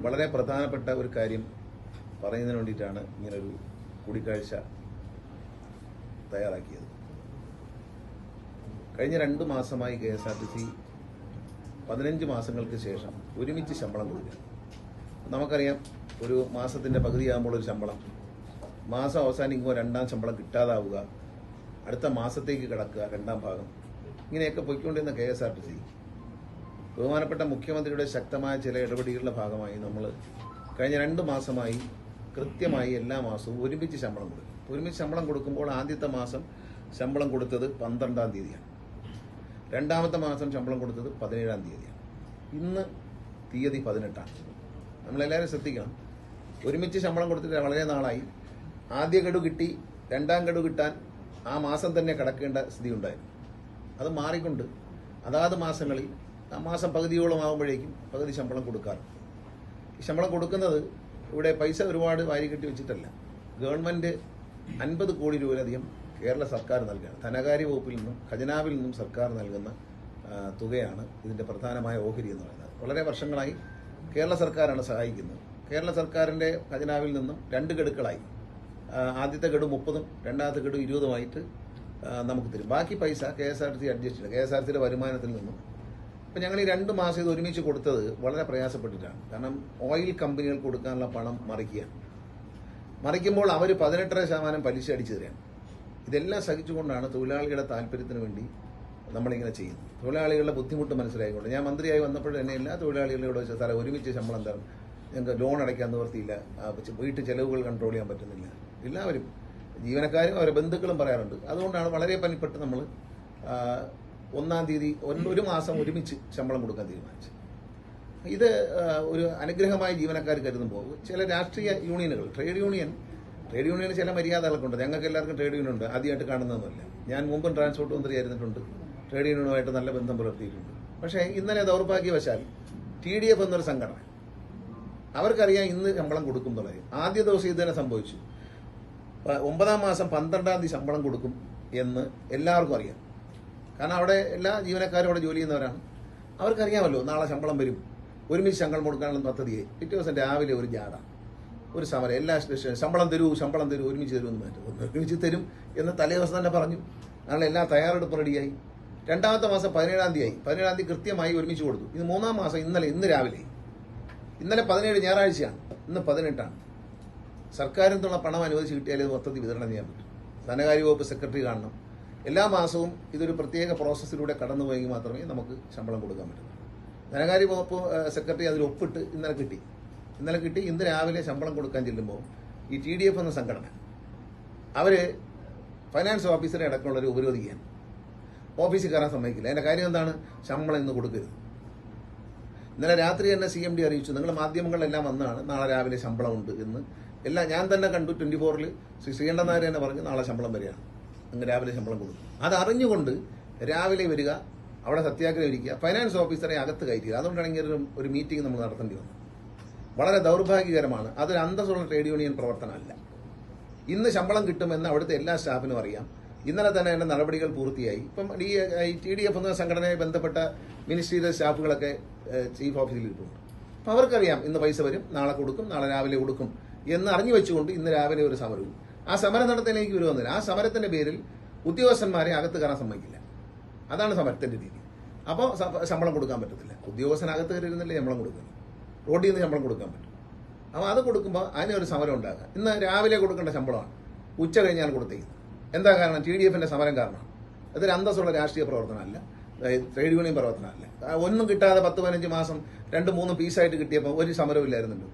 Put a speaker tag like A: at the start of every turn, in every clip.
A: വളരെ പ്രധാനപ്പെട്ട ഒരു കാര്യം പറയുന്നതിന് വേണ്ടിയിട്ടാണ് ഇങ്ങനൊരു കൂടിക്കാഴ്ച തയ്യാറാക്കിയത്. കഴിഞ്ഞ 2 മാസമായി KSRTC 15 മാസങ്ങൾക്ക് ശേഷം ഒരുമിച്ച് ശമ്പളം കൊടുക്കുക. നമുക്കറിയാം, ഒരു മാസത്തിൻ്റെ പകുതിയാകുമ്പോൾ ഒരു ശമ്പളം, മാസം അവസാനിക്കുമ്പോൾ 2ാം ശമ്പളം കിട്ടാതാവുക, അടുത്ത മാസത്തേക്ക് കിടക്കുക 2ാം ഭാഗം, ഇങ്ങനെയൊക്കെ പോയിക്കൊണ്ടിരുന്ന KSRTC ബഹുമാനപ്പെട്ട മുഖ്യമന്ത്രിയുടെ ശക്തമായ ചില ഇടപെടലുകളുടെ ഭാഗമായി നമ്മൾ കഴിഞ്ഞ 2 മാസമായി കൃത്യമായി എല്ലാ മാസവും ഒരുമിച്ച് ശമ്പളം കൊടുക്കും. ഒരുമിച്ച് ശമ്പളം കൊടുക്കുമ്പോൾ ആദ്യത്തെ മാസം ശമ്പളം കൊടുത്തത് 12ാം തീയതിയാണ്, 2ാമത്തെ മാസം ശമ്പളം കൊടുത്തത് 17ാം തീയതിയാണ്, ഇന്ന് തീയതി 18ആണ്. നമ്മളെല്ലാവരും ശ്രദ്ധിക്കണം, ഒരുമിച്ച് ശമ്പളം കൊടുത്തിട്ട് വളരെ നാളായി. ആദ്യ ഗഡു കിട്ടി 2ാം ഗഡു കിട്ടാൻ ആ മാസം തന്നെ കിടക്കേണ്ട സ്ഥിതി ഉണ്ടായിരുന്നു. അത് മാറിക്കൊണ്ട് അതാത് മാസങ്ങളിൽ ആ മാസം പകുതിയോളം ആകുമ്പോഴേക്കും പകുതി ശമ്പളം കൊടുക്കാറുണ്ട്. ഈ ശമ്പളം കൊടുക്കുന്നത് ഇവിടെ പൈസ ഒരുപാട് വാരി കെട്ടി വെച്ചിട്ടല്ല. ഗവൺമെൻറ് 50 കോടി രൂപയിലധികം കേരള സർക്കാർ നൽകുകയാണ്. ധനകാര്യ വകുപ്പിൽ നിന്നും ഖജനാവിൽ നിന്നും സർക്കാർ നൽകുന്ന തുകയാണ് ഇതിൻ്റെ പ്രധാനമായ ഓഹരി എന്ന് പറയുന്നത്. വളരെ വർഷങ്ങളായി കേരള സർക്കാരാണ് സഹായിക്കുന്നത്. കേരള സർക്കാരിൻ്റെ ഖജനാവിൽ നിന്നും 2 ഗഡുക്കളായി, ആദ്യത്തെ ഗഡു 30ഉം 2ാമത്തെ ഗഡു 20ഉമായിട്ട് നമുക്ക് തരും. ബാക്കി പൈസ KSRTC അഡ്ജസ്റ്റ് ചെയ്യണം, KSRTCയുടെ വരുമാനത്തിൽ നിന്നും. ഇപ്പം ഞങ്ങൾ ഈ 2 മാസം ഇത് ഒരുമിച്ച് കൊടുത്തത് വളരെ പ്രയാസപ്പെട്ടിട്ടാണ്. കാരണം ഓയിൽ കമ്പനികൾക്ക് കൊടുക്കാനുള്ള പണം മറിക്കുമ്പോൾ അവർ 18% പലിശ അടിച്ചു തരാണ്. ഇതെല്ലാം സഹിച്ചുകൊണ്ടാണ് തൊഴിലാളികളുടെ താല്പര്യത്തിന് വേണ്ടി നമ്മളിങ്ങനെ ചെയ്യുന്നത്. തൊഴിലാളികളുടെ ബുദ്ധിമുട്ട് മനസ്സിലായിക്കൊണ്ട് ഞാൻ മന്ത്രിയായി വന്നപ്പോൾ തന്നെ എല്ലാ തൊഴിലാളികളോട് വെച്ചാൽ സാറേ ഒരുമിച്ച് ശമ്പളം തരണം, ഞങ്ങൾക്ക് ലോൺ അടയ്ക്കാൻ നിവർത്തിയില്ല, വീട്ടു ചെലവുകൾ കൺട്രോൾ ചെയ്യാൻ പറ്റുന്നില്ല. എല്ലാവരും ജീവനക്കാരും അവരുടെ ബന്ധുക്കളും പറയാറുണ്ട്. അതുകൊണ്ടാണ് വളരെ പനിപ്പെട്ട് നമ്മൾ 1ാം തീയതി ഒരു മാസം ഒരുമിച്ച് ശമ്പളം കൊടുക്കാൻ തീരുമാനിച്ചു. ഇത് ഒരു അനുഗ്രഹമായി ജീവനക്കാർ കരുതുമ്പോൾ ചില രാഷ്ട്രീയ യൂണിയനുകൾ, ട്രേഡ് യൂണിയന് ചില മര്യാദകളൊക്കെ ഉണ്ട്. ഞങ്ങൾക്ക് എല്ലാവർക്കും ട്രേഡ് യൂണിയൻ ഉണ്ട്, ആദ്യമായിട്ട് കാണുന്നതൊന്നുമല്ല. ഞാൻ മുമ്പും ട്രാൻസ്പോർട്ട് മന്ത്രിയായിരുന്നിട്ടുണ്ട്, ട്രേഡ് യൂണിയനുമായിട്ട് നല്ല ബന്ധം പുലർത്തിയിട്ടുണ്ട്. പക്ഷേ ഇന്നലെ ദൗർഭാഗ്യവശാൽ TDF എന്നൊരു സംഘടന, അവർക്കറിയാം ഇന്ന് ശമ്പളം കൊടുക്കും എന്നുള്ളത്. ആദ്യ ദിവസം ഇത് തന്നെ സംഭവിച്ചു. 9ാം മാസം 12ാം തീയതി ശമ്പളം കൊടുക്കും എന്ന് എല്ലാവർക്കും അറിയാം. കാരണം അവിടെ എല്ലാ ജീവനക്കാരും അവിടെ ജോലി ചെയ്യുന്നവരാണ്. അവർക്കറിയാമല്ലോ നാളെ ശമ്പളം വരും, ഒരുമിച്ച് ശമ്പളം കൊടുക്കാനുള്ള പദ്ധതിയെ. പിറ്റേ ദിവസം രാവിലെ ഒരു ജാഥ, ഒരു സമരം, എല്ലാ സ്റ്റേഷനും ശമ്പളം തരൂ ഒരുമിച്ച് തരുമെന്ന് മാറ്റും. ഒരുമിച്ച് തരും എന്ന് തലേ ദിവസം തന്നെ പറഞ്ഞു. നാളെ എല്ലാ തയ്യാറെടുപ്പ് റെഡിയായി. 2ാമത്തെ മാസം 17ാം തീയതി കൃത്യമായി ഒരുമിച്ച് കൊടുത്തു. ഇത് 3ാം മാസം ഇന്ന് രാവിലെ, ഇന്നലെ 17 ഞായറാഴ്ചയാണ്, ഇന്ന് 18ആണ്. സർക്കാരിൽ നിന്നുള്ള പണം അനുവദിച്ച് കിട്ടിയാലേ മൊത്തത്തിൽ വിതരണം ചെയ്യാൻ പറ്റും. ധനകാര്യ വകുപ്പ് സെക്രട്ടറി കാണണം. എല്ലാ മാസവും ഇതൊരു പ്രത്യേക പ്രോസസ്സിലൂടെ കടന്നുപോയെങ്കിൽ മാത്രമേ നമുക്ക് ശമ്പളം കൊടുക്കാൻ പറ്റൂ. ധനകാര്യ വകുപ്പ് സെക്രട്ടറി അതിൽ ഒപ്പിട്ട് ഇന്നലെ കിട്ടി. ഇന്ന് രാവിലെ ശമ്പളം കൊടുക്കാൻ ചെല്ലുമ്പോൾ ഈ TDF എന്ന സംഘടന അവർ ഫൈനാൻസ് ഓഫീസറെ അടക്കമുള്ളവർ ഉപരോധിക്കുകയാണ്. ഓഫീസിൽ കയറാൻ സമ്മതിക്കില്ല. അതിൻ്റെ കാര്യം എന്താണ്? ശമ്പളം ഇന്ന് കൊടുക്കരുത്. ഇന്നലെ രാത്രി തന്നെ CMD അറിയിച്ചു, നിങ്ങൾ മാധ്യമങ്ങളെല്ലാം വന്നാണ്, നാളെ രാവിലെ ശമ്പളം ഉണ്ട് എന്ന്. എല്ലാം ഞാൻ തന്നെ കണ്ടു. 24-ൽ ശ്രീകണ്ഠൻ നായർ തന്നെ പറഞ്ഞു നാളെ ശമ്പളം വരികയാണ്, അങ്ങ് രാവിലെ ശമ്പളം കൊടുക്കും. അത് രാവിലെ വരിക, അവിടെ സത്യാഗ്രഹം ഇരിക്കുക, ഫൈനാൻസ് ഓഫീസറെ അകത്ത് കയറ്റുക. അതുകൊണ്ടാണ് ഇങ്ങനെ ഒരു മീറ്റിംഗ് നമ്മൾ നടത്തേണ്ടി വന്നത്. വളരെ ദൗർഭാഗ്യകരമാണ്. അതൊരു അന്തസ്സുള്ള ട്രേഡ് യൂണിയൻ പ്രവർത്തനമല്ല. ഇന്ന് ശമ്പളം കിട്ടുമെന്ന് അവിടുത്തെ എല്ലാ സ്റ്റാഫിനും അറിയാം. ഇന്നലെ തന്നെ അതിൻ്റെ നടപടികൾ പൂർത്തിയായി. ഇപ്പം ഈ TDF എന്ന സംഘടനയെ ബന്ധപ്പെട്ട മിനിസ്ട്രിയിലെ സ്റ്റാഫുകളൊക്കെ ചീഫ് ഓഫീസിൽ ഇരിപ്പുണ്ട്. അപ്പം അവർക്കറിയാം ഇന്ന് പൈസ വരും, നാളെ കൊടുക്കും, നാളെ രാവിലെ കൊടുക്കും എന്ന് അറിഞ്ഞു വെച്ചുകൊണ്ട് ഇന്ന് രാവിലെ ഒരു സമരവും. ആ സമരം നടത്താനിലേക്ക് വരുമെന്നില്ല. ആ സമരത്തിന്റെ പേരിൽ ഉദ്യോഗസ്ഥന്മാരെ അകത്ത് കയറാൻ സമ്മതിക്കില്ല. അതാണ് സമരത്തിന്റെ രീതി. അപ്പോൾ ശമ്പളം കൊടുക്കാൻ പറ്റത്തില്ല. ഉദ്യോഗസ്ഥനകത്ത് കയറിയിരുന്നില്ലേ ശമ്പളം കൊടുക്കുന്നത്, റോഡിൽ നിന്ന് ശമ്പളം കൊടുക്കാൻ പറ്റും. അപ്പോൾ അത് കൊടുക്കുമ്പോൾ അതിനൊരു സമരം ഉണ്ടാക്കുക. ഇന്ന് രാവിലെ കൊടുക്കേണ്ട ശമ്പളമാണ് ഉച്ച കഴിഞ്ഞാൽ കൊടുത്തേക്കുന്നത്. എന്താ കാരണം? TDFന്റെ സമരം കാരണമാണ്. അതൊരു അന്തസ്സുള്ള രാഷ്ട്രീയ പ്രവർത്തനമല്ല, ട്രേഡ് യൂണിയൻ പ്രവർത്തനമല്ല. ഒന്നും കിട്ടാതെ 10-15 മാസം 2-3 പീസായിട്ട് കിട്ടിയപ്പോൾ ഒരു സമരമില്ലായിരുന്നല്ലോ.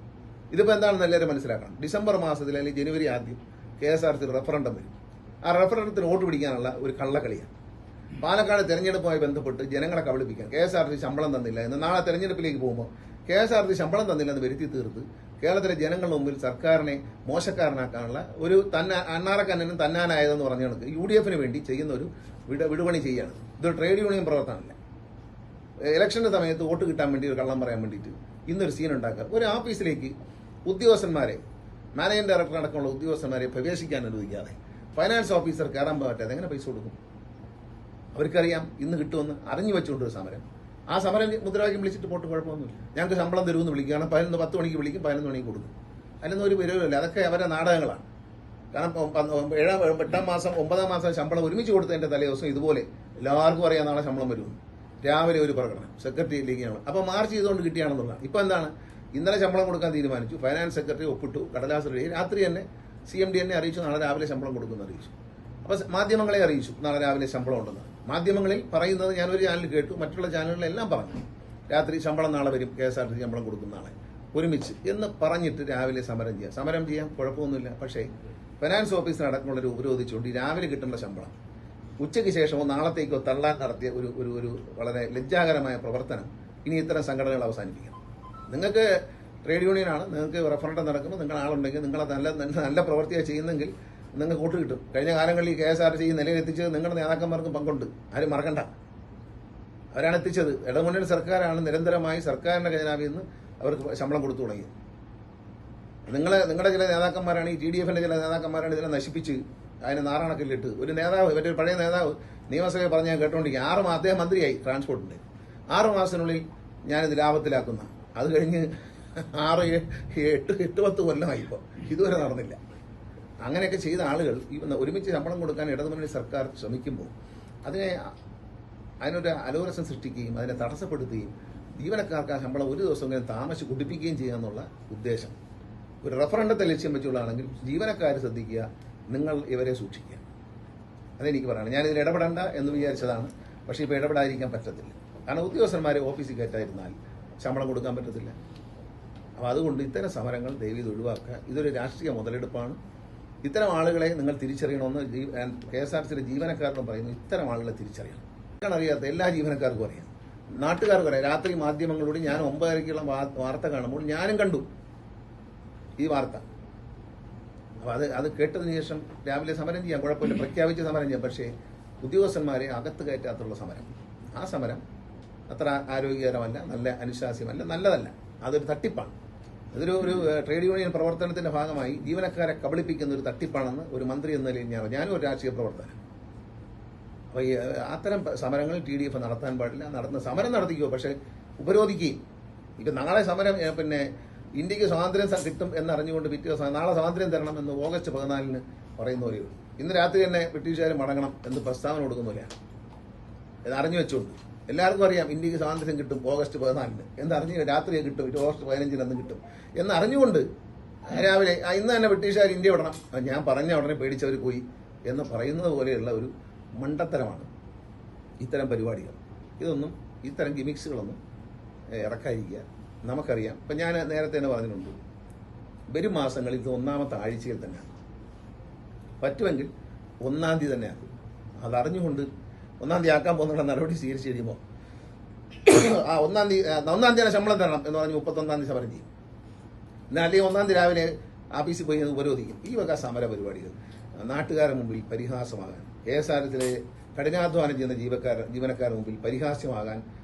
A: ഇതിപ്പോൾ എന്താണെന്ന് എല്ലാവരും മനസ്സിലാക്കണം. ഡിസംബർ മാസത്തിൽ അല്ലെങ്കിൽ ജനുവരി ആദ്യം KSRTC റഫറൻഡം വരും. ആ റഫറൻഡത്തിന് വോട്ട് പിടിക്കാനുള്ള ഒരു കള്ളക്കളിയാണ്. പാലക്കാട് തെരഞ്ഞെടുപ്പുമായി ബന്ധപ്പെട്ട് ജനങ്ങളെ കബളിപ്പിക്കാൻ KSRTC ശമ്പളം തന്നില്ല എന്ന് നാളെ തെരഞ്ഞെടുപ്പിലേക്ക് പോകുമ്പോൾ KSRTC ശമ്പളം തന്നില്ല എന്ന് വരുത്തി തീർത്ത് കേരളത്തിലെ ജനങ്ങളുടെ മുമ്പിൽ സർക്കാരിനെ മോശക്കാരനാക്കാനുള്ള ഒരു അണ്ണാറക്കണ്ണനും തന്നാനായതെന്ന് പറഞ്ഞ കണക്ക് UDFന് വേണ്ടി ചെയ്യുന്ന ഒരു വിടുപണി ചെയ്യാണ്. ഇതൊരു ട്രേഡ് യൂണിയൻ പ്രവർത്തനമല്ല. ഇലക്ഷന്റെ സമയത്ത് വോട്ട് കിട്ടാൻ വേണ്ടി ഒരു കള്ളം പറയാൻ വേണ്ടിയിട്ട് ഇന്നൊരു സീൻ ഉണ്ടാക്കുക. ഒരു ഓഫീസിലേക്ക് ഉദ്യോഗസ്ഥന്മാരെ, മാനേജിംഗ് ഡയറക്ടർ അടക്കമുള്ള ഉദ്യോഗസ്ഥന്മാരെ പ്രവേശിക്കാൻ അനുവദിക്കാതെ ഫൈനാൻസ് ഓഫീസർ കയറാൻ പറ്റാതെ എങ്ങനെ പൈസ കൊടുക്കും? അവർക്കറിയാം ഇന്ന് കിട്ടുമെന്ന് അറിഞ്ഞു വെച്ചുകൊണ്ടൊരു സമരം. ആ സമരം മുദ്രാവാക്യം വിളിച്ചിട്ട് പോട്ട് കുഴപ്പമൊന്നുമില്ല. ഞങ്ങൾക്ക് ശമ്പളം തരുമെന്ന് വിളിക്കും. കാരണം 10 മണിക്ക് വിളിക്കും, 11 മണിക്ക് കൊടുക്കും. അതിലൊന്നും ഒരു വിവരമില്ല. അതൊക്കെ അവരുടെ നാടകങ്ങളാണ്. കാരണം 8-ാം മാസം 9-ാം മാസം ശമ്പളം ഒരുമിച്ച് കൊടുത്തതിന്റെ തലേ ദിവസം ഇതുപോലെ എല്ലാവർക്കും അറിയാം നാളെ ശമ്പളം വരുമെന്ന്. രാവിലെ ഒരു പ്രകടനം സെക്രട്ടറിയിലേക്കാണ്. അപ്പോൾ മാർച്ച് ചെയ്തുകൊണ്ട് കിട്ടിയാണെന്നുള്ളതാണ്. ഇപ്പം എന്താണ്, ഇന്നലെ ശമ്പളം കൊടുക്കാൻ തീരുമാനിച്ചു, ഫൈനാൻസ് സെക്രട്ടറി ഒപ്പിട്ടു, കടലാസ് റെഡി, രാത്രി തന്നെ CMD എന്നെ അറിയിച്ചു നാളെ രാവിലെ ശമ്പളം കൊടുക്കുമെന്ന് അറിയിച്ചു. അപ്പോൾ മാധ്യമങ്ങളെ അറിയിച്ചു നാളെ രാവിലെ ശമ്പളം ഉണ്ടെന്ന്. മാധ്യമങ്ങളിൽ പറയുന്നത് ഞാനൊരു ചാനൽ കേട്ടു, മറ്റുള്ള ചാനലുകളെല്ലാം പറഞ്ഞു രാത്രി ശമ്പളം നാളെ വരും, KSRTC ശമ്പളം കൊടുക്കും നാളെ ഒരുമിച്ച് എന്ന് പറഞ്ഞിട്ട് രാവിലെ സമരം ചെയ്യാം കുഴപ്പമൊന്നുമില്ല. പക്ഷേ ഫൈനാൻസ് ഓഫീസിനടക്കമുള്ളൊരു ഉപരോധിച്ചുകൊണ്ട് രാവിലെ കിട്ടേണ്ട ശമ്പളം ഉച്ചയ്ക്ക് ശേഷമോ നാളത്തേക്കോ തള്ളാൻ നടത്തിയ ഒരു വളരെ ലജ്ജാകരമായ പ്രവർത്തനം ഇനി ഇത്തരം സംഘടനകൾ അവസാനിപ്പിക്കണം. നിങ്ങൾക്ക് ട്രേഡ് യൂണിയനാണ്, നിങ്ങൾക്ക് റഫറൻഡം നടക്കുമ്പോൾ നിങ്ങൾ ആളുണ്ടെങ്കിൽ നിങ്ങളെ നല്ല പ്രവൃത്തിയാണ് ചെയ്യുന്നെങ്കിൽ നിങ്ങൾക്ക് കൂട്ട് കിട്ടും. കഴിഞ്ഞ കാലങ്ങളിൽ KSRTC നിലയിലെത്തിച്ചത് നിങ്ങളുടെ നേതാക്കന്മാർക്കും പങ്കുണ്ട്, ആരും മറക്കണ്ട. അവരാണ് എത്തിച്ചത്. ഇടതുമുന്നണി സർക്കാരാണ് നിരന്തരമായി സർക്കാരിന്റെ ഖജനാവിൽ നിന്ന് അവർക്ക് ശമ്പളം കൊടുത്തു തുടങ്ങിയത്. നിങ്ങളുടെ ചില നേതാക്കന്മാരാണ്, ഈ TDFന്റെ ചില നേതാക്കന്മാരാണ് ഇതിനെ നശിപ്പിച്ച് അതിന് നാറാണക്കില്ലിട്ട്. ഒരു നേതാവ്, മറ്റൊരു പഴയ നേതാവ് നിയമസഭയിൽ പറഞ്ഞ് ഞാൻ കേട്ടോണ്ടിരിക്കും, 6 മാസം അദ്ദേഹം മന്ത്രിയായി ട്രാൻസ്പോർട്ടിന്റെ, 6 മാസത്തിനുള്ളിൽ ഞാനിത് ലാഭത്തിലാക്കുന്ന. അത് കഴിഞ്ഞ് 8-10 കൊല്ലമായി ഇപ്പോൾ ഇതുവരെ നടന്നില്ല. അങ്ങനെയൊക്കെ ചെയ്ത ആളുകൾ ഒരുമിച്ച് ശമ്പളം കൊടുക്കാൻ ഇടതുമുന്നണി സർക്കാർ ശ്രമിക്കുമ്പോൾ അതിനൊരു അലോരസം സൃഷ്ടിക്കുകയും അതിനെ തടസ്സപ്പെടുത്തുകയും ജീവനക്കാർക്ക് ആ ശമ്പളം ഒരു ദിവസമെങ്കിലും താമസിച്ച് കുടിപ്പിക്കുകയും ചെയ്യുക എന്നുള്ള ഉദ്ദേശം ഒരു റഫറൻഡത്തെ ലക്ഷ്യം വെച്ചുള്ളതാണെങ്കിൽ ജീവനക്കാർ ശ്രദ്ധിക്കുക, നിങ്ങൾ ഇവരെ സൂക്ഷിക്കുക. അതെനിക്ക് പറയണം. ഞാനിതിൽ ഇടപെടേണ്ട എന്ന് വിചാരിച്ചതാണ്. പക്ഷേ ഇപ്പോൾ ഇടപെടാതിരിക്കാൻ പറ്റത്തില്ല. കാരണം ഉദ്യോഗസ്ഥന്മാരെ ഓഫീസിൽ കയറ്റായിരുന്നാൽ ശമ്പളം കൊടുക്കാൻ പറ്റത്തില്ല. അപ്പോൾ അതുകൊണ്ട് ഇത്തരം സമരങ്ങൾ ദയവീത് ഒഴിവാക്കുക. ഇതൊരു രാഷ്ട്രീയ മുതലെടുപ്പാണ്. ഇത്തരം ആളുകളെ നിങ്ങൾ തിരിച്ചറിയണമെന്ന് KSRTCയുടെ ജീവനക്കാരോട് പറയുന്നു. ഇത്തരം ആളുകളെ തിരിച്ചറിയണം. അറിയാത്ത എല്ലാ ജീവനക്കാർക്കും അറിയാം, നാട്ടുകാർക്കും അറിയാം. രാത്രി മാധ്യമങ്ങളോട് ഞാൻ 9:30-ക്കുള്ള വാർത്ത കാണുമ്പോൾ ഞാനും കണ്ടു ഈ വാർത്ത. അപ്പോൾ അത് കേട്ടതിന് ശേഷം രാവിലെ സമരം ചെയ്യാം, കുഴപ്പമില്ല, പ്രഖ്യാപിച്ച് സമരം ചെയ്യാം. പക്ഷേ ഉദ്യോഗസ്ഥന്മാരെ അകത്ത് കയറ്റാത്തുള്ള സമരം, ആ സമരം അത്ര ആരോഗ്യകരമല്ല, നല്ല അനുശാസ്യമല്ല, നല്ലതല്ല. അതൊരു തട്ടിപ്പാണ്. അതൊരു ട്രേഡ് യൂണിയൻ പ്രവർത്തനത്തിന്റെ ഭാഗമായി ജീവനക്കാരെ കബളിപ്പിക്കുന്ന ഒരു തട്ടിപ്പാണെന്ന് ഒരു മന്ത്രി എന്ന നിലയിൽ ഞാനും ഒരു രാഷ്ട്രീയ പ്രവർത്തനം. അപ്പോൾ ഈ അത്തരം സമരങ്ങൾ TDF നടത്താൻ പാടില്ല. സമരം നടത്തിക്കോ, പക്ഷെ ഉപരോധിക്കുകയും. ഇപ്പം നാളെ സമരം ഇന്ത്യക്ക് സ്വാതന്ത്ര്യം കിട്ടും എന്നറിഞ്ഞുകൊണ്ട് പിറ്റേ ദിവസം നാളെ സ്വാതന്ത്ര്യം തരണം എന്ന് ഓഗസ്റ്റ് 14-ന് പറയുന്ന പോലെയുള്ളൂ. ഇന്ന് രാത്രി തന്നെ ബ്രിട്ടീഷുകാർ മടങ്ങണം എന്ന് പ്രസ്താവന കൊടുക്കുന്ന പോലെയാണ്. ഇതറിഞ്ഞു വെച്ചുകൊണ്ട് എല്ലാവർക്കും അറിയാം ഇന്ത്യക്ക് സ്വാതന്ത്ര്യം കിട്ടും ഓഗസ്റ്റ് 14-ന് എന്നറിഞ്ഞ് രാത്രി കിട്ടും, ഓഗസ്റ്റ് 15-ന് കിട്ടും എന്നറിഞ്ഞുകൊണ്ട് രാവിലെ ഇന്ന് തന്നെ ബ്രിട്ടീഷുകാർ ഇന്ത്യ വിടണം, ഞാൻ പറഞ്ഞ ഉടനെ പേടിച്ചവർ പോയി എന്ന് പറയുന്നത് പോലെയുള്ള ഒരു മണ്ടത്തരമാണ് ഇത്തരം പരിപാടികൾ. ഇത്തരം ഗിമിക്സുകളൊന്നും ഇറക്കാതിരിക്കുക. നമുക്കറിയാം. ഇപ്പം ഞാൻ നേരത്തെ തന്നെ പറഞ്ഞിട്ടുണ്ട്, വരും മാസങ്ങളിൽ ഇത് 1ാമത്തെ ആഴ്ചയിൽ തന്നെയാണ്. പറ്റുമെങ്കിൽ 1-ാം തീയതി തന്നെയാക്കും. അതറിഞ്ഞുകൊണ്ട് 1-ാം തീയതി ആക്കാൻ പോകുന്ന നടപടി സ്വീകരിച്ച് കഴിയുമ്പോൾ 1-ാം തീയതി ശമ്പളം തരണം എന്ന് പറഞ്ഞ് 31-ാം തീയതി സമരം ചെയ്യും. അല്ലെങ്കിൽ 1-ാം തീയതി രാവിലെ ആഫീസിൽ പോയി ഉപരോധിക്കും. ഈ വക സമര പരിപാടികൾ നാട്ടുകാരുടെ മുമ്പിൽ പരിഹാസമാകാൻ, KSRTCയിലെ കഠിനാധ്വാനം ചെയ്യുന്ന ജീവനക്കാരുടെ മുമ്പിൽ പരിഹാസ്യമാകാൻ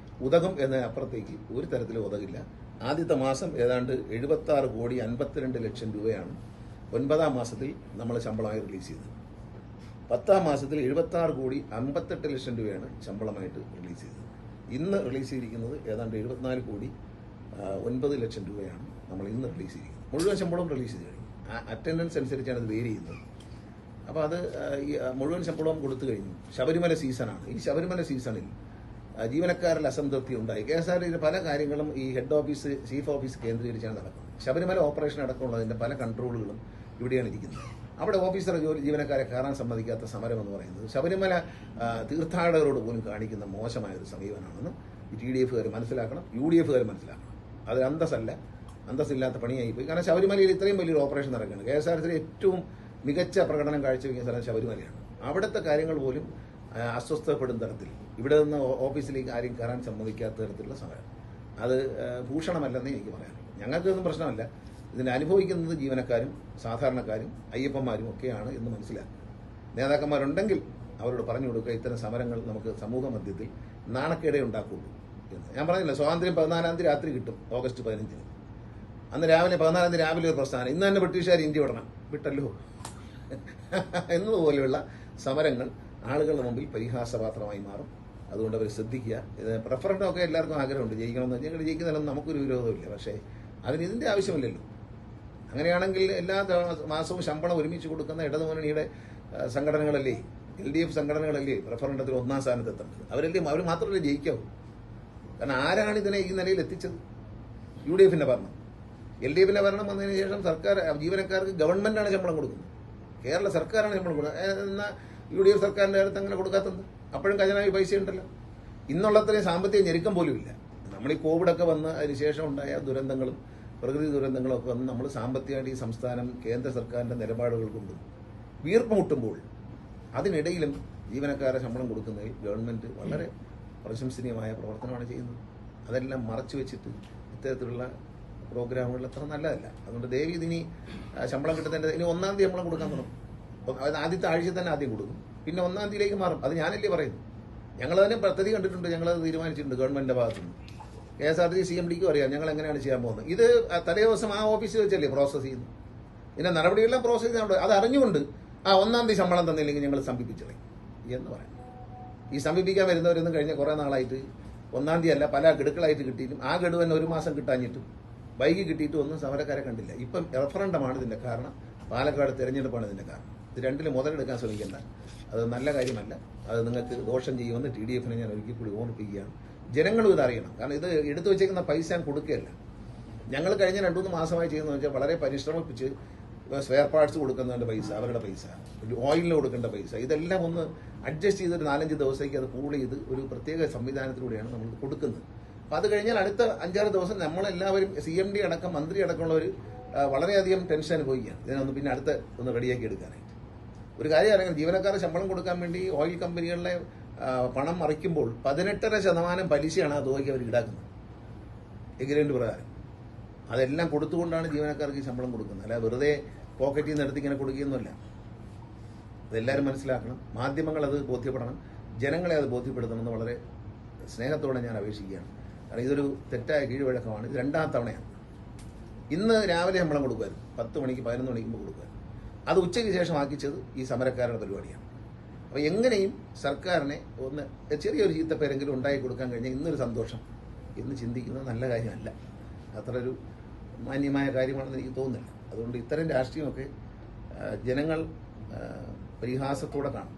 A: ഉതകും എന്നതിനപ്പുറത്തേക്ക് ഒരു തരത്തിലും ഉതകില്ല. ആദ്യത്തെ മാസം ഏതാണ്ട് 76,52,00,000 രൂപയാണ് 9-ാം മാസത്തിൽ നമ്മൾ ശമ്പളമായി റിലീസ് ചെയ്തത്. 10-ാം മാസത്തിൽ 76,58,00,000 രൂപയാണ് ശമ്പളമായിട്ട് റിലീസ് ചെയ്തത്. ഇന്ന് റിലീസ് ചെയ്തിരിക്കുന്നത് ഏതാണ്ട് 74,09,00,000 രൂപയാണ് നമ്മൾ ഇന്ന് റിലീസ് ചെയ്തിരിക്കുന്നത്. മുഴുവൻ ശമ്പളവും റിലീസ് ചെയ്ത് കഴിഞ്ഞു. അറ്റൻഡൻസ് അനുസരിച്ചാണ് ഇത് വേരി ചെയ്യുന്നത്. അപ്പോൾ അത് മുഴുവൻ ശമ്പളവും കൊടുത്തു കഴിഞ്ഞു. ശബരിമല സീസണാണ്. ഈ ശബരിമല സീസണിൽ ജീവനക്കാരിൽ അസംതൃപ്തി ഉണ്ടായി. KSRTCയിലെ പല കാര്യങ്ങളും ഈ ഹെഡ് ഓഫീസ്, ചീഫ് ഓഫീസ് കേന്ദ്രീകരിച്ചാണ് നടക്കുന്നത്. ശബരിമല ഓപ്പറേഷൻ അടക്കമുള്ളതിൻ്റെ പല കൺട്രോളുകളും ഇവിടെയാണ് ഇരിക്കുന്നത്. അവിടെ ഓഫീസർ ജീവനക്കാരെ കയറാൻ സമ്മതിക്കാത്ത സമരം എന്ന് പറയുന്നത് ശബരിമല തീർത്ഥാടകരോട് പോലും കാണിക്കുന്ന മോശമായൊരു സമീപനമാണെന്ന് TDFകാർ മനസ്സിലാക്കണം, UDFകാർ മനസ്സിലാക്കണം. അത് അന്തസ്സില്ലാത്ത പണിയായിപ്പോയി. കാരണം ശബരിമലയിൽ ഇത്രയും വലിയൊരു ഓപ്പറേഷൻ നടക്കുകയാണ്. KSRTCയിലെ ഏറ്റവും മികച്ച പ്രകടനം കാഴ്ചവെക്കുന്ന സ്ഥലം ശബരിമലയാണ്. അവിടുത്തെ കാര്യങ്ങൾ പോലും അസ്വസ്ഥപ്പെടുന്ന തരത്തിൽ ഇവിടെ നിന്ന് ഓഫീസിലേക്ക് ആരും കയറാൻ സമ്മതിക്കാത്ത തരത്തിലുള്ള സമരം, അത് ഭൂഷണമല്ലെന്നേ എനിക്ക് പറയാം. ഞങ്ങൾക്കൊന്നും പ്രശ്നമല്ല. ഇതിനെ അനുഭവിക്കുന്നത് ജീവനക്കാരും സാധാരണക്കാരും അയ്യപ്പന്മാരും ഒക്കെയാണ് എന്ന് മനസ്സിലാക്കുക. നേതാക്കന്മാരുണ്ടെങ്കിൽ അവരോട് പറഞ്ഞു കൊടുക്കുക, ഇത്തരം സമരങ്ങൾ നമുക്ക് സമൂഹ മധ്യത്തിൽ നാണക്കേടെ ഉണ്ടാക്കുള്ളൂ എന്ന്. ഞാൻ പറഞ്ഞില്ല, സ്വാതന്ത്ര്യം 14-ാം തീയതി രാത്രി കിട്ടും, ഓഗസ്റ്റ് 15-ന്. അന്ന് രാവിലെ 14-ാം തീയതി രാവിലെ ഒരു പ്രസ്ഥാനം, ഇന്ന് തന്നെ ബ്രിട്ടീഷുകാർ ഇന്ത്യ വിടണം, വിട്ടല്ലോ എന്നതുപോലെയുള്ള സമരങ്ങൾ ആളുകളുടെ മുമ്പിൽ പരിഹാസപാത്രമായി മാറും. അതുകൊണ്ട് അവർ ശ്രദ്ധിക്കുക. ഇത് റഫറൻഡമൊക്കെ എല്ലാവർക്കും ആഗ്രഹമുണ്ട്, ജയിക്കണമെന്ന്. ഞങ്ങൾ ജയിക്കുന്നതിലൊന്നും നമുക്കൊരു വിരോധമില്ല. പക്ഷേ അതിന് ഇതിൻ്റെ ആവശ്യമില്ലല്ലോ. അങ്ങനെയാണെങ്കിൽ എല്ലാ മാസവും ശമ്പളം ഒരുമിച്ച് കൊടുക്കുന്ന ഇടതുമുന്നണിയുടെ സംഘടനകളല്ലേ, LDF സംഘടനകളല്ലേ റഫറൻഡത്തിൽ ഒന്നാം സ്ഥാനത്ത് എത്തേണ്ടത്? അവർ മാത്രമല്ലേ ജയിക്കാവൂ? കാരണം ആരാണ് ഇതിനെ ഈ നിലയിൽ എത്തിച്ചത്? UDFന്റെ ഭരണം. LDFന്റെ ഭരണം വന്നതിന് ശേഷം സർക്കാർ ജീവനക്കാർക്ക് ഗവൺമെന്റാണ് ശമ്പളം കൊടുക്കുന്നത്, കേരള സർക്കാരാണ് ശമ്പളം കൊടുക്കുന്നത്. എന്നാൽ UDF സർക്കാരിന്റെ അടുത്ത് അങ്ങനെ കൊടുക്കാത്തത്? അപ്പോഴും ഖജനാവി പൈസ ഉണ്ടല്ലോ. ഇന്നുള്ളത്രയും സാമ്പത്തിക ഞെരുക്കം പോലും ഇല്ല. നമ്മൾ ഈ കോവിഡൊക്കെ വന്ന് അതിന് ശേഷം ഉണ്ടായ ദുരന്തങ്ങളും പ്രകൃതി ദുരന്തങ്ങളും ഒക്കെ വന്ന് നമ്മൾ സാമ്പത്തികമായിട്ട് ഈ സംസ്ഥാനം കേന്ദ്ര സർക്കാരിന്റെ നിലപാടുകൾ കൊണ്ടും വീർപ്പ് മുട്ടുമ്പോൾ അതിനിടയിലും ജീവനക്കാരെ ശമ്പളം കൊടുക്കുന്നതിൽ ഗവൺമെന്റ് വളരെ പ്രശംസനീയമായ പ്രവർത്തനമാണ് ചെയ്യുന്നത്. അതെല്ലാം മറച്ചു വെച്ചിട്ട് ഇത്തരത്തിലുള്ള പ്രോഗ്രാമുകൾ അത്ര നല്ലതല്ല. അതുകൊണ്ട് ദേവി ഇതിനി ശമ്പളം കിട്ടുന്നതിൻ്റെ ഇനി 1-ാം തീയതി ശമ്പളം കൊടുക്കാൻ തുടങ്ങും. അതായത് ആദ്യത്തെ ആഴ്ച തന്നെ ആദ്യം കൊടുക്കും, പിന്നെ 1-ാം തീയതിയിലേക്ക് മാറും. അത് ഞാനല്ലേ പറയുന്നു. ഞങ്ങളതിനെ പദ്ധതി കണ്ടിട്ടുണ്ട്, ഞങ്ങളത് തീരുമാനിച്ചിട്ടുണ്ട് ഗവൺമെന്റിന്റെ ഭാഗത്തുനിന്ന്. KSRTC CMDക്കും അറിയാം ഞങ്ങൾ എങ്ങനെയാണ് ചെയ്യാൻ പോകുന്നത്. ഇത് തലേ ദിവസം ആ ഓഫീസിൽ വെച്ചല്ലേ പ്രോസസ് ചെയ്യുന്നത്. ഇതിന്റെ നടപടികളെല്ലാം പ്രോസസ് ചെയ്യുന്നുണ്ട്. അത് അറിഞ്ഞുകൊണ്ട് 1-ാം തീയതി ശമ്പളം തന്നില്ലെങ്കിൽ ഞങ്ങൾ സമീപിച്ചളയും എന്ന് പറയും. ഈ സമീപിക്കാൻ വരുന്നവരൊന്നും കഴിഞ്ഞ കുറേ നാളായിട്ട് 1-ാം തീയതി അല്ല പല ഗഡുക്കളായിട്ട് കിട്ടിയിട്ടും ആ ഗഡു തന്നെ 1 മാസം കിട്ടാഞ്ഞിട്ടും വൈകി കിട്ടിയിട്ടും ഒന്നും സമരക്കാരെ കണ്ടില്ല. ഇപ്പം റഫറൻഡമാണ് ഇതിന്റെ കാരണം, പാലക്കാട് തെരഞ്ഞെടുപ്പാണ് ഇതിന്റെ കാരണം. ഇത് രണ്ടിലും മുതലെടുക്കാൻ ശ്രമിക്കേണ്ട, അത് നല്ല കാര്യമല്ല. അത് നിങ്ങൾക്ക് ദോഷം ചെയ്യുമെന്ന് TDFനെ ഞാൻ ഒരിക്കൽ കൂടി ഓർമ്മിപ്പിക്കുകയാണ്. ജനങ്ങളും ഇത് അറിയണം. കാരണം ഇത് എടുത്തു വെച്ചേക്കുന്ന പൈസ ഞാൻ കൊടുക്കുകയല്ല. ഞങ്ങൾ കഴിഞ്ഞ 2-3 മാസമായി ചെയ്യുന്നതെന്ന് വെച്ചാൽ വളരെ പരിശ്രമിപ്പിച്ച് സ്പെയർ പാർട്സ് കൊടുക്കുന്നതിന്റെ പൈസ, അവരുടെ പൈസ, ഓയിലിന് കൊടുക്കേണ്ട പൈസ, ഇതെല്ലാം ഒന്ന് അഡ്ജസ്റ്റ് ചെയ്തൊരു 4-5 ദിവസത്തേക്ക് അത് പൂൾ ചെയ്ത് ഒരു പ്രത്യേക സംവിധാനത്തിലൂടെയാണ് നമ്മൾ കൊടുക്കുന്നത്. അപ്പോൾ അത് കഴിഞ്ഞാൽ അടുത്ത 5-6 ദിവസം നമ്മളെല്ലാവരും CMD അടക്കം മന്ത്രി അടക്കമുള്ളവർ വളരെയധികം ടെൻഷൻ അനുഭവിക്കുകയാണ് ഇതിനൊന്ന് പിന്നെ അടുത്ത ഒന്ന് റെഡിയാക്കി എടുക്കാനായിട്ട്. ഒരു കാര്യം അറിയാം, ജീവനക്കാരെ ശമ്പളം കൊടുക്കാൻ വേണ്ടി ഓയിൽ കമ്പനികളിലെ പണം മറിക്കുമ്പോൾ 18% പലിശയാണ് ആ തുകയ്ക്ക് അവർ ഈടാക്കുന്നത് എഗ്രിമെന്റ് പ്രകാരം. അതെല്ലാം കൊടുത്തുകൊണ്ടാണ് ജീവനക്കാർക്ക് ഈ ശമ്പളം കൊടുക്കുന്നത്, അല്ല വെറുതെ പോക്കറ്റിൽ നിന്ന് എടുത്ത് ഇങ്ങനെ കൊടുക്കുകയൊന്നുമല്ല. അതെല്ലാവരും മനസ്സിലാക്കണം. മാധ്യമങ്ങൾ അത് ബോധ്യപ്പെടണം, ജനങ്ങളെ അത് ബോധ്യപ്പെടുത്തണമെന്ന് വളരെ സ്നേഹത്തോടെ ഞാൻ അപേക്ഷിക്കുകയാണ്. കാരണം ഇതൊരു തെറ്റായ കീഴ്വഴക്കമാണ്. ഇത് 2-ാം തവണയാണ്. ഇന്ന് രാവിലെ ശമ്പളം കൊടുക്കുമായിരുന്നു, 10 മണിക്ക് 11 മണിക്ക് മുമ്പ് കൊടുക്കുമായിരുന്നു. അത് ഉച്ചയ്ക്ക് ശേഷം ആക്കിച്ചത് ഈ സമരക്കാരുടെ പരിപാടിയാണ്. അപ്പോൾ എങ്ങനെയും സർക്കാരിനെ ഒന്ന് ചെറിയൊരു ചീത്തപ്പേരെങ്കിലും ഉണ്ടാക്കി കൊടുക്കാൻ കഴിഞ്ഞാൽ ഇന്നൊരു സന്തോഷം എന്ന് ചിന്തിക്കുന്നത് നല്ല കാര്യമല്ല, അത്ര ഒരു മാന്യമായ കാര്യമാണെന്ന് എനിക്ക് തോന്നുന്നില്ല. അതുകൊണ്ട് ഇത്തരം രാഷ്ട്രീയമൊക്കെ ജനങ്ങൾ പരിഹാസത്തോടെ കാണും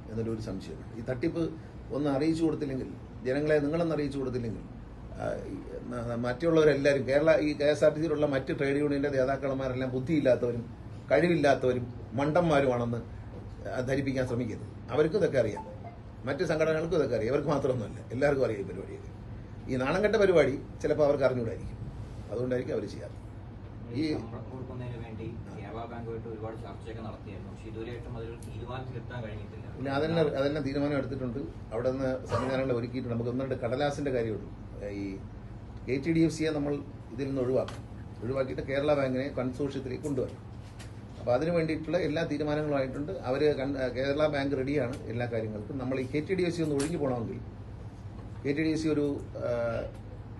A: എന്നൊരു സംശയമാണ്. ഈ തട്ടിപ്പ് ഒന്ന് അറിയിച്ചു കൊടുത്തില്ലെങ്കിൽ, ജനങ്ങളെ നിങ്ങളൊന്ന് അറിയിച്ചു കൊടുത്തില്ലെങ്കിൽ മറ്റുള്ളവരെല്ലാവരും ഈ KSRTCയിലുള്ള മറ്റ് ട്രേഡ് യൂണിയന്റെ നേതാക്കന്മാരെല്ലാം ബുദ്ധിയില്ലാത്തവരും കഴിവില്ലാത്തവരും മണ്ടന്മാരുമാണെന്ന് ധരിപ്പിക്കാൻ ശ്രമിക്കരുത്. അവർക്കും ഇതൊക്കെ അറിയാം, മറ്റ് സംഘടനകൾക്കും ഇതൊക്കെ അറിയാം. ഇവർക്ക് മാത്രമൊന്നുമല്ല, എല്ലാവർക്കും അറിയാം ഈ പരിപാടിയൊക്കെ. ഈ നാണംകെട്ട പരിപാടി ചിലപ്പോൾ അവർക്ക് അറിഞ്ഞുകൂടായിരിക്കും, അതുകൊണ്ടായിരിക്കും അവർ ചെയ്യാറ്. ഈ ഇല്ല, അതെല്ലാം തീരുമാനം എടുത്തിട്ടുണ്ട്. അവിടെ നിന്ന് സംവിധാനങ്ങൾ ഒരുക്കിയിട്ടുണ്ട്. നമുക്ക് 1-2 കടലാസിന്റെ കാര്യമുള്ളൂ. ഈ KTDFCയെ നമ്മൾ ഇതിൽ നിന്ന് ഒഴിവാക്കിയിട്ട് കേരള ബാങ്കിനെ കൺസോർഷ്യത്തിലേക്ക് കൊണ്ടുവരണം. അപ്പോൾ അതിന് വേണ്ടിയിട്ടുള്ള എല്ലാ തീരുമാനങ്ങളുമായിട്ടുണ്ട്. അവർ കേരള ബാങ്ക് റെഡിയാണ് എല്ലാ കാര്യങ്ങൾക്കും. നമ്മൾ ഈ KTDFC ഒന്ന് ഒഴിഞ്ഞു പോകണമെങ്കിൽ KTDFC ഒരു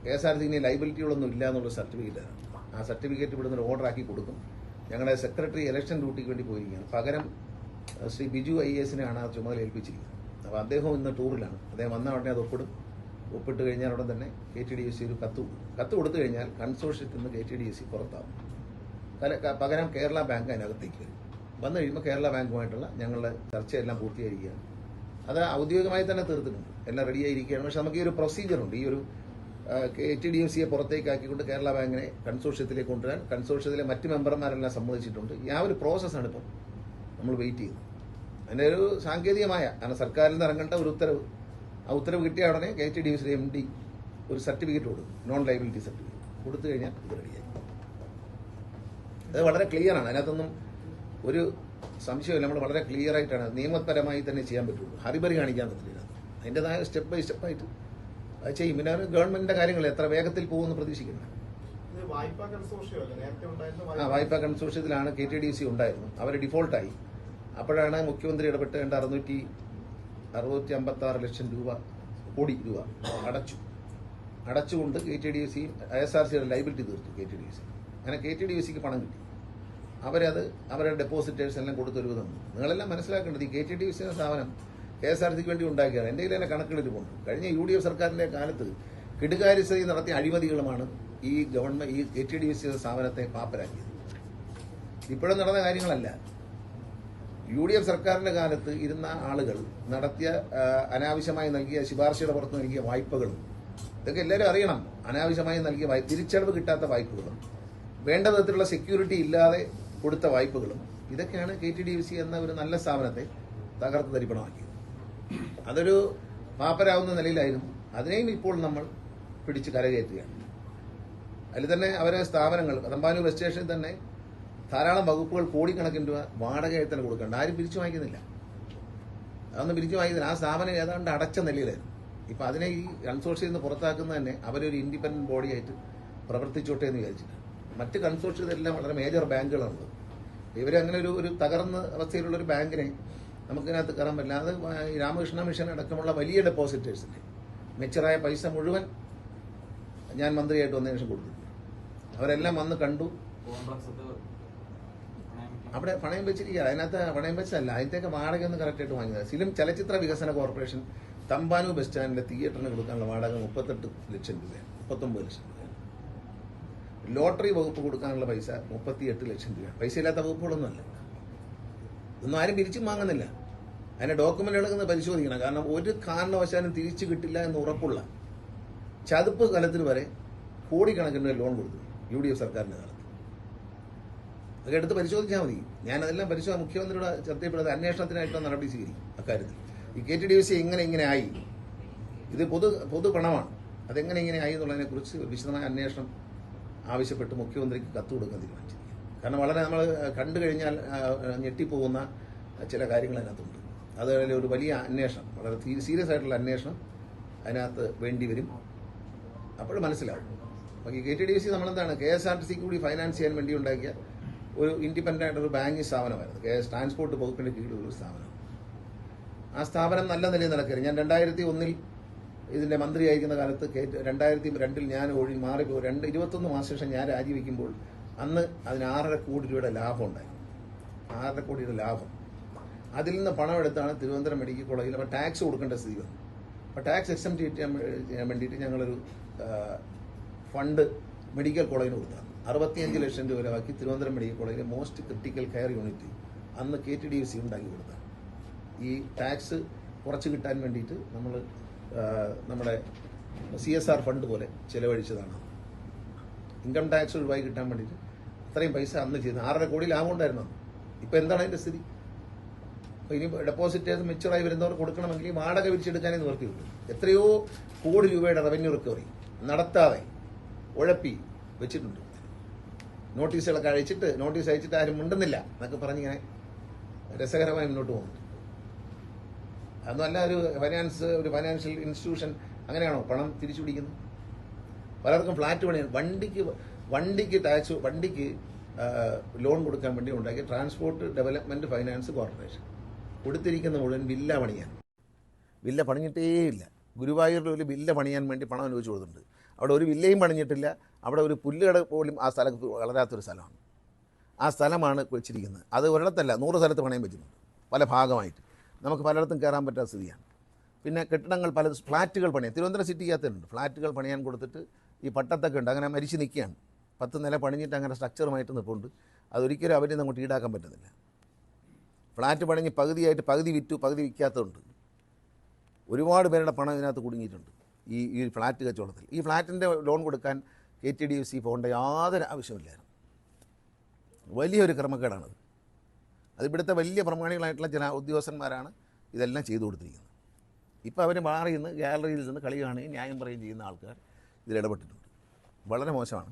A: KSRTCന് ലൈബിലിറ്റികളൊന്നും ഇല്ല എന്നുള്ള സർട്ടിഫിക്കറ്റാണ്. ആ സർട്ടിഫിക്കറ്റ് ഇവിടുന്ന് ഒരു ഓർഡർ ആക്കി കൊടുക്കും. ഞങ്ങളുടെ സെക്രട്ടറി ഇലക്ഷൻ ഡ്യൂട്ടിക്ക് വേണ്ടി പോയിരിക്കുകയാണ്. പകരം ശ്രീ ബിജു IASനെയാണ് ആ ചുമതല ഏൽപ്പിച്ചിരിക്കുന്നത്. അപ്പോൾ അദ്ദേഹം ഇന്ന് ടൂറിലാണ്. അദ്ദേഹം വന്ന ഉടനെ അത് ഒപ്പിട്ട് കഴിഞ്ഞാൽ ഉടൻ തന്നെ KTDFC ഒരു കത്ത് കൊടുത്തു കഴിഞ്ഞാൽ കൺസോർഷ്യത്തിൽ നിന്ന് KTDFC പുറത്താവും. പകരം കേരള ബാങ്ക് അതിനകത്തേക്ക് വരും. വന്നു കഴിയുമ്പോൾ കേരള ബാങ്കുമായിട്ടുള്ള ഞങ്ങളുടെ ചർച്ചയെല്ലാം പൂർത്തിയായിരിക്കുകയാണ്. അത് ഔദ്യോഗികമായി തന്നെ തീർത്തിട്ടുണ്ട്, എല്ലാം റെഡിയായിരിക്കുകയാണ്. പക്ഷെ നമുക്ക് ഈ ഒരു പ്രൊസീജിയറുണ്ട്. ഈ ഒരു KTDFCയെ പുറത്തേക്കാക്കിക്കൊണ്ട് കേരള ബാങ്കിനെ കൺസോർഷ്യത്തിലേക്ക് കൊണ്ടുവരാൻ കൺസോർഷ്യത്തിലെ മറ്റ് മെമ്പർമാരെല്ലാം സമ്മതിച്ചിട്ടുണ്ട്. ഈ ആ ഒരു പ്രോസസ്സാണ് ഇപ്പം നമ്മൾ വെയിറ്റ് ചെയ്യുന്നത്. അതിൻ്റെ ഒരു സാങ്കേതികമായ, കാരണം സർക്കാരിൽ നിന്ന് ഇറങ്ങേണ്ട ഒരു ഉത്തരവ്, ആ ഉത്തരവ് കിട്ടിയ ഉടനെ KTDFCയുടെ MD ഒരു സർട്ടിഫിക്കറ്റ് കൊടുക്കും, നോൺ ലൈബിലിറ്റി സർട്ടിഫിക്കറ്റ് കൊടുത്തു കഴിഞ്ഞാൽ ഇത് റെഡിയായി. അത് വളരെ ക്ലിയർ ആണ്, അതിനകത്തൊന്നും ഒരു സംശയമില്ല. നമ്മൾ വളരെ ക്ലിയർ ആയിട്ടാണ്, നിയമപരമായി തന്നെ ചെയ്യാൻ പറ്റുള്ളൂ. ഹറിബറി കാണിക്കാൻ പറ്റില്ല. അതിൻ്റെതായ സ്റ്റെപ്പ് ബൈ സ്റ്റെപ്പായിട്ട് അത് ചെയ്യും. പിന്നെ ഗവൺമെന്റിന്റെ കാര്യങ്ങൾ എത്ര വേഗത്തിൽ പോകുമെന്ന് പ്രതീക്ഷിക്കുന്നത്. വായ്പാ കൺസോർഷ്യത്തിലാണ് KTDFC ഉണ്ടായിരുന്നു. അവർ ഡിഫോൾട്ടായി. അപ്പോഴാണ് മുഖ്യമന്ത്രി ഇടപെട്ട് 656 ലക്ഷം കോടി രൂപ അടച്ചുകൊണ്ട് KTDFC ISRCയുടെ ലൈബിലിറ്റി തീർത്തു. KTDFC അങ്ങനെ KTDFCക്ക് പണം കിട്ടി. അവരത് അവരുടെ ഡെപ്പോസിറ്റേഴ്സ് എല്ലാം കൊടുത്തൊരു തന്നു. നിങ്ങളെല്ലാം മനസ്സിലാക്കേണ്ടത്, ഈ KTDFC എന്ന സ്ഥാപനം KSRTCക്ക് വേണ്ടി ഉണ്ടാക്കിയാണ്. എൻ്റെ കയ്യിൽ തന്നെ കണക്കെടുത്തിട്ടുണ്ട്. കഴിഞ്ഞ UDF സർക്കാരിൻ്റെ കാലത്ത് കിടുകാര്യസ്ഥയിൽ നടത്തിയ അഴിമതികളുമാണ് ഈ ഗവൺമെൻറ് ഈ KTDC സ്ഥാപനത്തെ പാപ്പരാക്കിയത്. ഇപ്പോഴും നടന്ന കാര്യങ്ങളല്ല. UDF സർക്കാരിൻ്റെ കാലത്ത് ഇരുന്ന ആളുകൾ നടത്തിയ അനാവശ്യമായി നൽകിയ ശുപാർശയുടെ പുറത്ത് നൽകിയ വായ്പകളും ഇതൊക്കെ എല്ലാവരും അറിയണം. അനാവശ്യമായി നൽകിയ തിരിച്ചടവ് കിട്ടാത്ത വായ്പകളും വേണ്ട വിധത്തിലുള്ള സെക്യൂരിറ്റി ഇല്ലാതെ കൊടുത്ത വായ്പകളും ഇതൊക്കെയാണ് KTDC എന്ന ഒരു നല്ല സ്ഥാപനത്തെ തകർത്ത് തരിപ്പണമാക്കിയത്. അതൊരു പാപ്പരാവുന്ന നിലയിലായിരുന്നു. അതിനെയും ഇപ്പോൾ നമ്മൾ പിടിച്ച് കരകയറ്റുകയാണ്. അതിൽ തന്നെ അവരെ സ്ഥാപനങ്ങൾ തമ്പാനൂർ ബസ് സ്റ്റേഷനിൽ തന്നെ ധാരാളം വകുപ്പുകൾ കോടിക്കണക്കിന് രൂപ വാടകയായി തന്നെ കൊടുക്കുന്നുണ്ട്. ആരും പിരിച്ചു വാങ്ങിക്കുന്നില്ല. അതൊന്നും പിരിച്ചു വാങ്ങിക്കുന്നില്ല. ആ സ്ഥാപനം ഏതാണ്ട് അടച്ച നിലയിലായിരുന്നു. ഇപ്പം അതിനെ ഈ കൺസോർഷ്യത്തിൽ നിന്ന് പുറത്താക്കുന്നത് തന്നെ അവരൊരു ഇൻഡിപെൻഡന്റ് ബോഡിയായിട്ട് പ്രവർത്തിച്ചോട്ടെ എന്ന് വിചാരിച്ചിട്ട്. മറ്റ് കൺസോർഷ്യത്തിലെല്ലാം വളരെ മേജർ ബാങ്കുകളുണ്ട്. ഇവരങ്ങനെ ഒരു തകർന്ന അവസ്ഥയിലുള്ളൊരു ബാങ്കിനെ നമുക്കിതിനകത്ത് കയറാൻ പറ്റില്ല. അത് രാമകൃഷ്ണ മിഷൻ അടക്കമുള്ള വലിയ ഡെപ്പോസിറ്റേഴ്സിൻ്റെ മെച്ചറായ പൈസ മുഴുവൻ ഞാൻ മന്ത്രിയായിട്ട് വന്നതിന് ശേഷം കൊടുത്തു. അവരെല്ലാം വന്ന് കണ്ടു. അവിടെ പണയം വെച്ചിരിക്കുക. അതിനകത്ത് പണയം വെച്ചല്ല, അതിൻ്റെയൊക്കെ വാടകയൊന്നും കറക്റ്റായിട്ട് വാങ്ങിയത്. ഫിലിം ചലച്ചിത്ര വികസന കോർപ്പറേഷൻ തമ്പാനൂർ ബസ് സ്റ്റാൻഡിലെ തിയേറ്ററിന് കൊടുക്കാനുള്ള വാടക 38 ലക്ഷം രൂപയാണ്, 39 ലക്ഷം രൂപയാണ്. ലോട്ടറി വകുപ്പ് കൊടുക്കാനുള്ള പൈസ 38 ലക്ഷം രൂപയാണ്. പൈസ ഇല്ലാത്ത വകുപ്പുകളൊന്നുമല്ല. ഇതൊന്നും ആരും പിരിച്ചും വാങ്ങുന്നില്ല. അതിന്റെ ഡോക്യുമെന്റുകളൊക്കെ പരിശോധിക്കണം. കാരണം ഒരു കാരണവശാലും തിരിച്ചു കിട്ടില്ല എന്ന് ഉറപ്പുള്ള ചതുപ്പ് തലത്തിൽ വരെ കോടിക്കണക്കിന് ലോൺ കൊടുത്തു UDF സർക്കാരിന്റെ കാലത്ത്. അതൊക്കെ എടുത്ത് പരിശോധിച്ചാൽ മതി. ഞാനതെല്ലാം മുഖ്യമന്ത്രിയുടെ ചർച്ചപ്പെടുന്നത് അന്വേഷണത്തിനായിട്ടുള്ള നടപടി സ്വീകരിക്കും. അക്കാര്യത്തിൽ ഈ KTDC ഇങ്ങനെ ആയി, ഇത് പൊതു പണമാണ്, അതെങ്ങനെ ഇങ്ങനെ ആയി എന്നുള്ളതിനെ കുറിച്ച് വിശദമായ അന്വേഷണം ആവശ്യപ്പെട്ട് മുഖ്യമന്ത്രിക്ക് കത്ത് കൊടുക്കാൻ തീരുമാനിച്ചിരിക്കുന്നു. കാരണം വളരെ നമ്മൾ കണ്ടു കഴിഞ്ഞാൽ ഞെട്ടിപ്പോകുന്ന ചില കാര്യങ്ങൾ അതിനകത്തുണ്ട്. അതുപോലെ ഒരു വലിയ അന്വേഷണം, വളരെ സീരിയസ് ആയിട്ടുള്ള അന്വേഷണം അതിനകത്ത് വേണ്ടി വരും. അപ്പോൾ മനസ്സിലാവും. അപ്പോൾ ഈ KTDC നമ്മളെന്താണ് KSRTCക്ക് കൂടി ഫൈനാൻസ് ചെയ്യാൻ വേണ്ടി ഉണ്ടാക്കിയ ഒരു ഇൻഡിപെൻഡൻ്റ് ആയിട്ടൊരു ബാങ്കിങ് സ്ഥാപനമായിരുന്നു. ട്രാൻസ്പോർട്ട് വകുപ്പിൻ്റെ കീഴിലുള്ള ഒരു സ്ഥാപനം. ആ സ്ഥാപനം നല്ല നിലയിൽ നടക്കരുത്. ഞാൻ 2001 ഇതിൻ്റെ മന്ത്രിയായിരിക്കുന്ന കാലത്ത് 2002 ഞാൻ മാറിപ്പോ 21 മാസം ശേഷം ഞാൻ രാജിവെക്കുമ്പോൾ അന്ന് അതിന് 6.5 കോടി രൂപയുടെ ലാഭം ഉണ്ടായിരുന്നു. 6.5 കോടിയുടെ ലാഭം. അതിൽ നിന്ന് പണം എടുത്താണ് തിരുവനന്തപുരം മെഡിക്കൽ കോളേജിൽ അപ്പോൾ ടാക്സ് കൊടുക്കേണ്ട സ്ഥിതി വന്നു. അപ്പോൾ ടാക്സ് എക്സംപ്റ്റ് ചെയ്യാൻ വേണ്ടിയിട്ട് ഞങ്ങളൊരു ഫണ്ട് മെഡിക്കൽ കോളേജിന് കൊടുത്താണ്. 65 ലക്ഷം രൂപ രൂപയാക്കി തിരുവനന്തപുരം മെഡിക്കൽ കോളേജിലെ മോസ്റ്റ് ക്രിട്ടിക്കൽ കെയർ യൂണിറ്റ് അന്ന് KTDC ഉണ്ടാക്കി കൊടുത്താണ്. ഈ ടാക്സ് കുറച്ച് കിട്ടാൻ വേണ്ടിയിട്ട് നമ്മൾ നമ്മുടെ CSR ഫണ്ട് പോലെ ചിലവഴിച്ചതാണ്. ഇൻകം ടാക്സ് ഒഴിവായി കിട്ടാൻ വേണ്ടിയിട്ട് അത്രയും പൈസ അന്ന് ചെയ്തു. 6.5 കോടി ലാഭം ഉണ്ടായിരുന്നു. ഇപ്പോൾ എന്താണ് അതിൻ്റെ സ്ഥിതി? അപ്പോൾ ഇനി ഡെപ്പോസിറ്റേഴ്സ് മെച്ചുറായി വരുന്നവർ കൊടുക്കണമെങ്കിൽ വാടക വിരിച്ചെടുക്കാനേ നിവർത്തി കിട്ടും. എത്രയോ കോടി രൂപയുടെ റവന്യൂ റിക്കവറി നടത്താതെ ഉഴപ്പി വെച്ചിട്ടുണ്ട്. നോട്ടീസുകളൊക്കെ നോട്ടീസ് അയച്ചിട്ട് ആരും മിണ്ടുന്നില്ല എന്നൊക്കെ പറഞ്ഞിങ്ങനെ രസകരമായി മുന്നോട്ട് പോകുന്നുണ്ട്. അതൊന്നുമല്ല ഒരു ഫൈനാൻഷ്യൽ ഇൻസ്റ്റിറ്റ്യൂഷൻ അങ്ങനെയാണോ പണം തിരിച്ചു പിടിക്കുന്നത്? പലർക്കും ഫ്ലാറ്റ് പണിയാണ്. വണ്ടിക്ക് ലോൺ കൊടുക്കാൻ വേണ്ടി ഉണ്ടാക്കിയ ട്രാൻസ്പോർട്ട് ഡെവലപ്മെന്റ് ഫൈനാൻസ് കോർപ്പറേഷൻ കൊടുത്തിരിക്കുന്ന മുഴുവൻ വില്ല പണിയാൻ. വില്ല പണിഞ്ഞിട്ടേയില്ല. ഗുരുവായൂരിൽ ഒരു വില്ല പണിയാൻ വേണ്ടി പണം അനുവദിച്ചു കൊടുത്തിട്ടുണ്ട്. അവിടെ ഒരു വില്ലയും പണിഞ്ഞിട്ടില്ല. അവിടെ ഒരു പുല്ലുകട പോലും ആ സ്ഥലത്ത് വളരാത്തൊരു സ്ഥലമാണ്. ആ സ്ഥലമാണ് വെച്ചിരിക്കുന്നത്. അത് ഒരിടത്തല്ല, 100 സ്ഥലത്ത് പണയം വെച്ചിട്ടുണ്ട്, പല ഭാഗമായിട്ട്. നമുക്ക് പലയിടത്തും കയറാൻ പറ്റാത്ത സ്ഥിതിയാണ്. പിന്നെ കെട്ടിടങ്ങൾ ഫ്ലാറ്റുകൾ പണിയാൻ തിരുവനന്തപുരം സിറ്റിക്കകത്തുണ്ട്. ഫ്ലാറ്റുകൾ പണിയാൻ കൊടുത്തിട്ട് ഈ പട്ടത്തൊക്കെ ഉണ്ട്, അങ്ങനെ മരിച്ചു നിൽക്കുകയാണ്. 10 നില പണിഞ്ഞിട്ട് അങ്ങനെ സ്ട്രക്ചറുമായിട്ട് നിൽപ്പുണ്ട്. അതൊരിക്കലും അവരിൽ നിന്ന് അങ്ങോട്ട് ഈടാക്കാൻ പറ്റുന്നില്ല. ഫ്ലാറ്റ് പണിഞ്ഞ് പകുതി വിറ്റു, പകുതി വിൽക്കാത്തതുണ്ട്. ഒരുപാട് പേരുടെ പണം ഇതിനകത്ത് കുടുങ്ങിയിട്ടുണ്ട് ഈ ഫ്ലാറ്റ് കച്ചവടത്തിൽ. ഈ ഫ്ലാറ്റിൻ്റെ ലോൺ കൊടുക്കാൻ KTDC പോകേണ്ട യാതൊരു ആവശ്യമില്ലായിരുന്നു. വലിയൊരു ക്രമക്കേടാണത്. അത് ഇവിടുത്തെ വലിയ പ്രമാണികളായിട്ടുള്ള ചില ഉദ്യോഗസ്ഥന്മാരാണ് ഇതെല്ലാം ചെയ്തു കൊടുത്തിരിക്കുന്നത്. ഇപ്പോൾ അവർ മാറി നിന്ന് ഗാലറിയിൽ നിന്ന് കളി കാണുകയും ന്യായം പറയുകയും ചെയ്യുന്ന ആൾക്കാർ ഇതിലിടപെട്ടിട്ടുണ്ട്. വളരെ മോശമാണ്.